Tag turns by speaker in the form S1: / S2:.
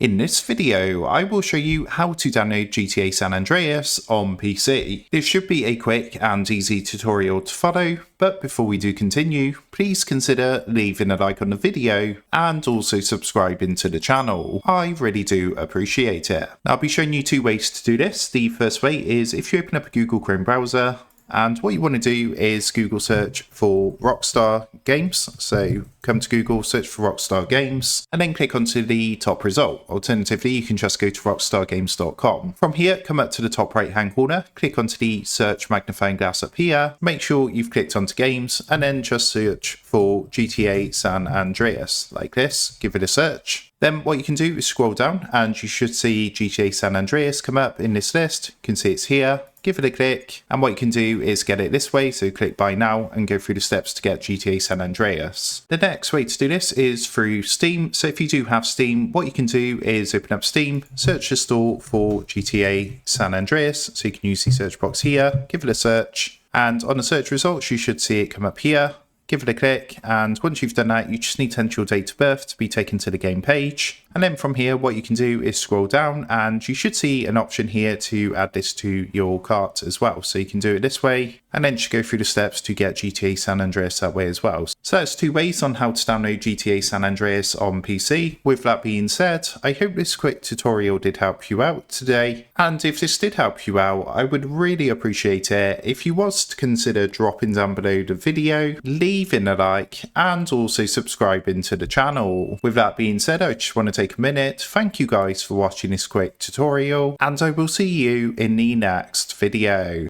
S1: In this video, I will show you how to download GTA San Andreas on PC. This should be a quick and easy tutorial to follow, but before we do continue, please consider leaving a like on the video and also subscribing to the channel. I really do appreciate it. Now, I'll be showing you two ways to do this. The first way is if you open up a Google Chrome browser, and what you want to do is Google search for Rockstar Games. So come to Google, search for Rockstar Games, and then click onto the top result. Alternatively, you can just go to rockstargames.com. From here, come up to the top right hand corner, click onto the search magnifying glass up here, make sure you've clicked onto games, and then just search for GTA San Andreas like this. Give it a search. Then what you can do is scroll down and you should see GTA San Andreas come up in this list. You can see it's here. Give it a click, and what you can do is get it this way, so click buy now and go through the steps to get GTA San Andreas. The next way to do this is through Steam. So if you do have Steam, what you can do is open up Steam, search the store for GTA San Andreas, so you can use the search box here, give it a search, and on the search results you should see it come up here. Give it a click, and once you've done that, you just need to enter your date of birth to be taken to the game page. And then from here, what you can do is scroll down and you should see an option here to add this to your cart as well. So you can do it this way, and then just go through the steps to get GTA San Andreas that way as well. So that's two ways on how to download GTA San Andreas on PC. With that being said, I hope this quick tutorial did help you out today. And if this did help you out, I would really appreciate it if you was to consider dropping down below the video, leaving a like, and also subscribing to the channel. With that being said, I just want to take a minute. Thank you guys for watching this quick tutorial, and I will see you in the next video.